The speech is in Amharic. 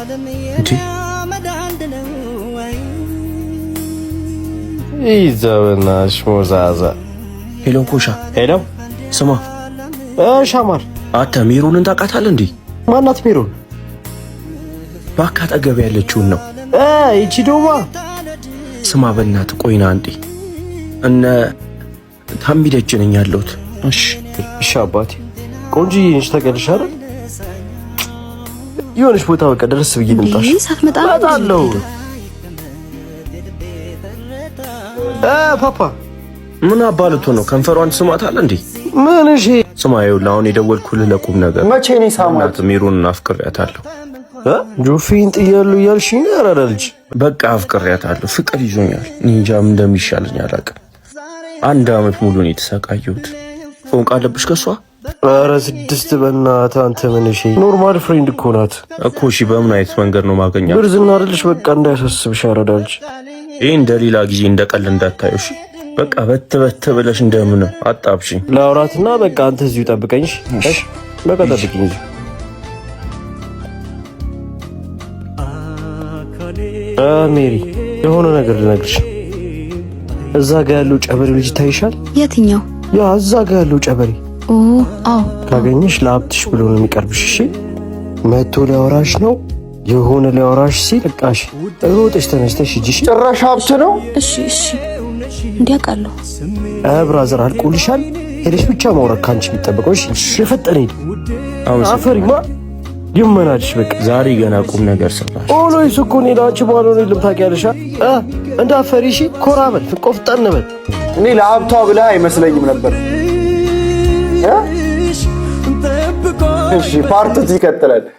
እንዴ ይዘውናሽ ሞዛዛ ሄሎ ኮሻ ሄሎ ስማ ሻማር አንተ ሜሮንን ታውቃታለህ እንዴ? ማናት ሜሮን? ባካ አጠገብ ያለችውን ነው። ይቺ ዶማ ስማ በእናትህ ቆይና አንዴ እነ ታምቢ ደጅ ነኝ ያለሁት። እሺ አባቴ ቆንጆዬ ነሽ ታውቂያለሽ አይደል? የሆነች ቦታ በቃ ድረስ ብዬ ልምጣሽ። እመጣለሁ። ፓፓ ምን አባልቶ ነው ከንፈሯን ስማታል እንዴ? ምን እሺ ስማ ይኸውልህ አሁን የደወልኩልህ ለቁም ነገር። መቼ ነው ሳማት? ሜሮንን አፍቅሬያታለሁ። ጆፊን ጥያለሁ እያልሽኝ ያራዳ ልጅ። በቃ አፍቅሬያታለሁ። ፍቅር ይዞኛል። እንጃ ምን እንደሚሻለኝ አላውቅም። 1 ዓመት ሙሉ ነው የተሰቃየሁት። ፎንቃ አለብሽ ከሷ? ኧረ 6 በእናትህ አንተ ምን እሺ ኖርማል ፍሬንድ እኮ ናት እኮ። እሺ በምን አይነት መንገድ ነው ማገኛት? ብርዝና አይደልሽ በቃ እንዳያሳስብሽ ያራዳ ልጅ። ይሄ እንደሌላ ጊዜ እንደቀል እንዳታዩሽ። በቃ በት ብለሽ እንደምን አጣብሽኝ። ላውራትና በቃ አንተ እዚሁ ጠብቀኝ። እሺ በቃ ጠብቂኝ። ሜሪ የሆነ ነገር ልነግርሽ። እዛ ጋር ያለው ጨበሬ ልጅ ታይሻል? የትኛው? ያ እዛ ጋር ያለው ጨበሬ። አዎ ካገኘሽ ለሀብትሽ ብሎ ነው የሚቀርብሽ። እሺ መቶ ሊያወራሽ ነው። የሆነ ሊያወራሽ ሲል በቃሽ ሮጠሽ ተነስተሽ ሂጂ። ጭራሽ ሀብት ነው። እሺ እንዲያውቃለሁ። ብራዘር አልቆልሻል። ሄደሽ ብቻ ማውራት ካንቺ የሚጠበቀው። እሺ የፈጠነ ሂድ። አፈሪማ ይመናልሽ። በቃ ዛሬ ገና ቁም ነገር ሰራሽ። ኦሎይስ እኮ ነው ላንቺ ባለው ነው ልም ታውቂያለሽ። እንዳፈሪ እሺ ኮራ በል ቆፍጠን በል። እኔ ለሀብቷ ብለህ አይመስለኝም ነበር። እሺ ፓርቱ ይቀጥላል።